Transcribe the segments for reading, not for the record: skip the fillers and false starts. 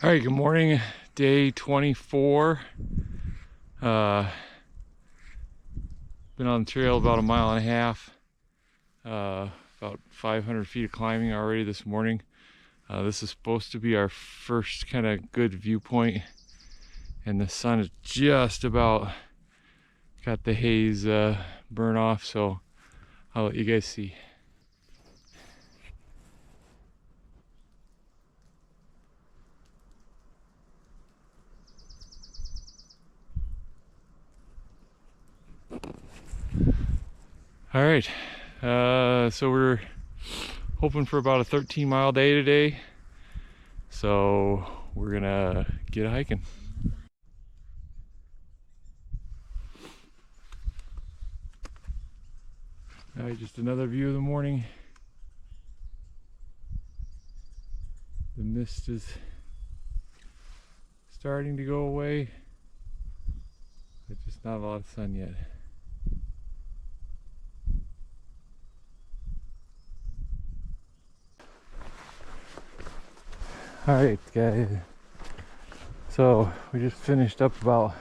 All right, good morning. Day 24. Been on the trail about a mile and a half. About 500 feet of climbing already this morning. This is supposed to be our first kind of good viewpoint, and the sun is just about got the haze burn off, so I'll let you guys see. All right, so we're hoping for about a 13-mile day today, so we're gonna get hiking. All right, just another view of the morning. The mist is starting to go away, but just not a lot of sun yet. All right, guys. So we just finished up about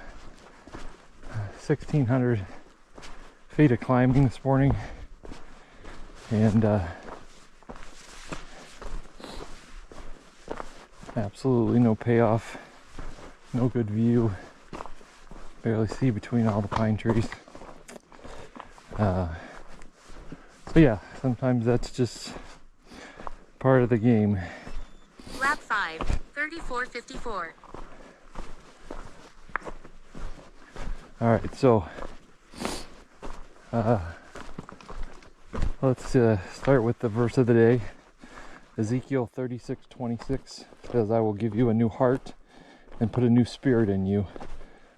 1,600 feet of climbing this morning, and absolutely no payoff, no good view, barely see between all the pine trees. So yeah, sometimes that's just part of the game. Lap 5, 34.54. All right, so let's start with the verse of the day. Ezekiel 36:26 says, "I will give you a new heart and put a new spirit in you.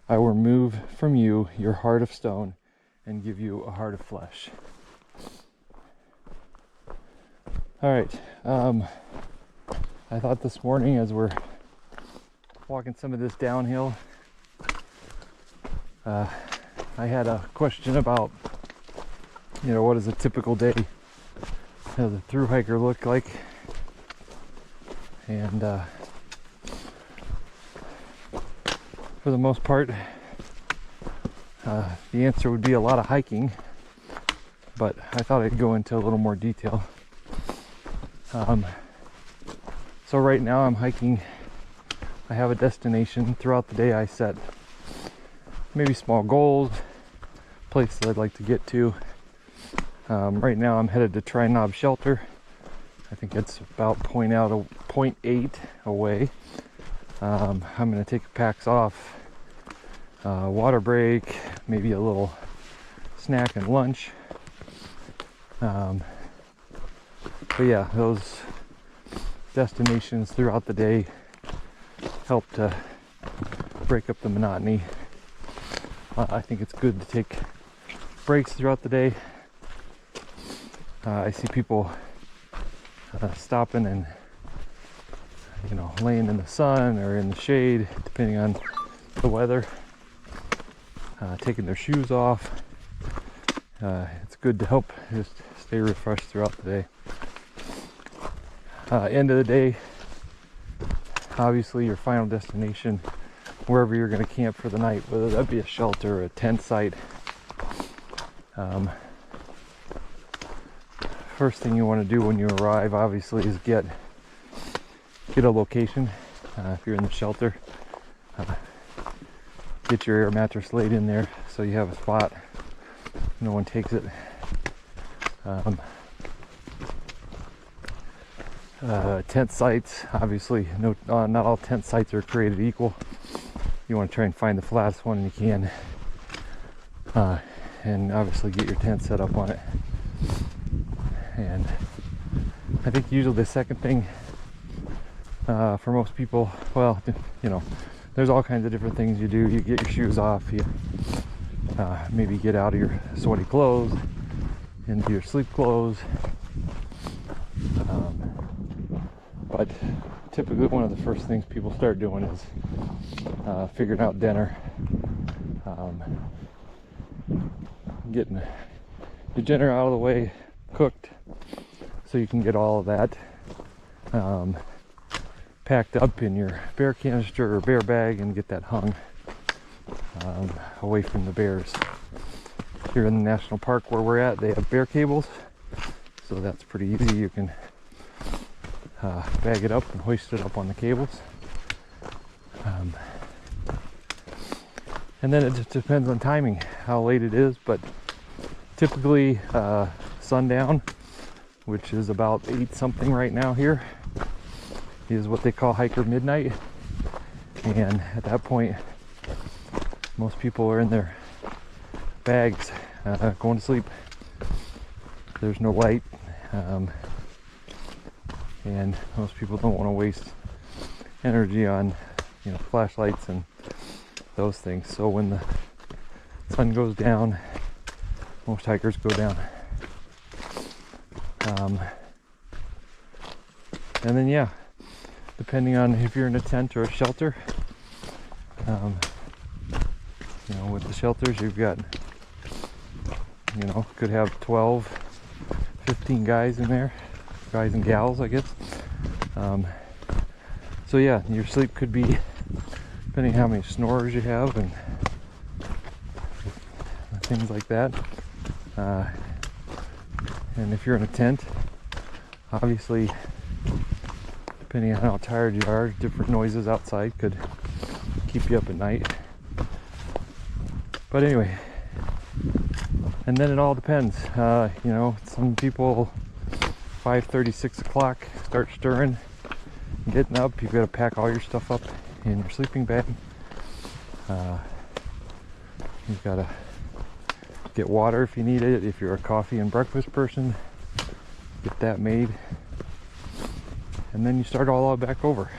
I will remove from you your heart of stone and give you a heart of flesh." All right, I thought this morning as we're walking some of this downhill, I had a question about, what does a typical day as a thru hiker look like? And for the most part, the answer would be a lot of hiking, but I thought I'd go into a little more detail. So right now I'm hiking. I have a destination. Throughout the day I set maybe small goals, places I'd like to get to. Right now I'm headed to Tri-Knob Shelter. I think it's about 0.8 away. I'm going to take the packs off, water break, maybe a little snack and lunch. But yeah, those destinations throughout the day help to break up the monotony. I think it's good to take breaks throughout the day. I see people stopping and laying in the sun or in the shade, depending on the weather, taking their shoes off. It's good to help just stay refreshed throughout the day. End of the day, obviously your final destination, wherever you're going to camp for the night, whether that be a shelter or a tent site. First thing you want to do when you arrive, obviously, is get a location. If you're in the shelter, get your air mattress laid in there so you have a spot, no one takes it. Tent sites, obviously, not all tent sites are created equal. You want to try and find the flattest one you can, and obviously get your tent set up on it. And I think usually the second thing, for most people, well, there's all kinds of different things you do. You get your shoes off, you maybe get out of your sweaty clothes into your sleep clothes. But typically one of the first things people start doing is figuring out dinner, getting your dinner out of the way, cooked, so you can get all of that packed up in your bear canister or bear bag and get that hung away from the bears. Here in the national park where we're at, they have bear cables, so that's pretty easy. You can bag it up and hoist it up on the cables. And then it just depends on timing, how late it is, but typically sundown, which is about 8 something right now here, is what they call hiker midnight. And at that point, most people are in their bags going to sleep. There's no light, and most people don't want to waste energy on, you know, flashlights and those things. So when the sun goes down, most hikers go down. And then, yeah, depending on if you're in a tent or a shelter, you know, with the shelters, you've got, you know, could have 12, 15 guys in there, guys and gals, I guess. So yeah, your sleep could be, depending on how many snorers you have and things like that. And if you're in a tent, obviously, depending on how tired you are, different noises outside could keep you up at night. But anyway, and then it all depends. You know, some people 5:30, 6 o'clock start stirring, getting up. You've got to pack all your stuff up in your sleeping bag. You've got to get water if you need it. If you're a coffee and breakfast person, get that made. And then you start all back over.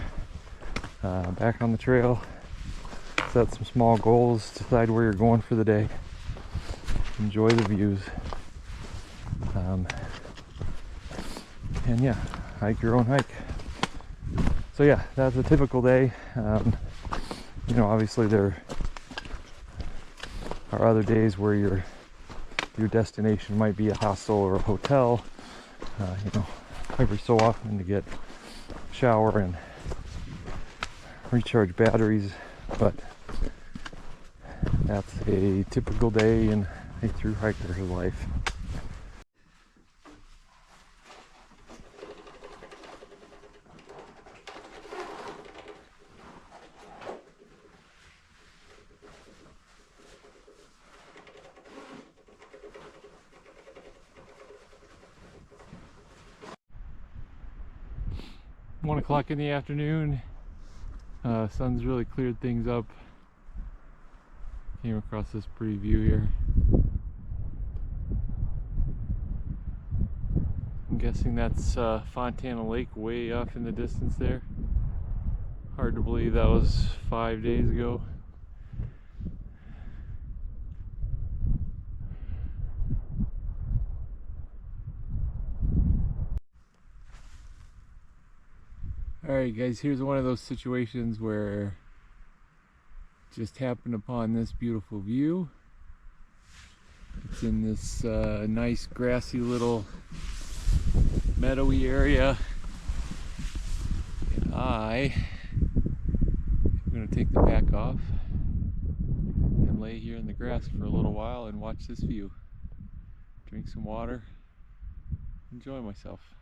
Back on the trail. Set some small goals, decide where you're going for the day, enjoy the views, and yeah, hike your own hike. So yeah, that's a typical day. You know, obviously there are other days where your destination might be a hostel or a hotel, you know, every so often to get a shower and recharge batteries, but that's a typical day in a thru hiker's life. One o'clock in the afternoon. Sun's really cleared things up. Came across this pretty view here. I'm guessing that's Fontana Lake way off in the distance there. Hard to believe that was 5 days ago. Alright guys, here's one of those situations where just happened upon this beautiful view. It's in this nice grassy little meadowy area, and I'm going to take the pack off and lay here in the grass for a little while and watch this view, drink some water, enjoy myself.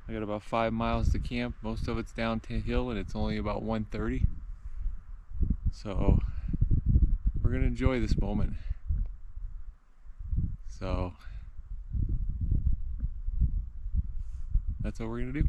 I got about 5 miles to camp. Most of it's downhill and it's only about 1:30. So we're gonna enjoy this moment. So that's what we're gonna do.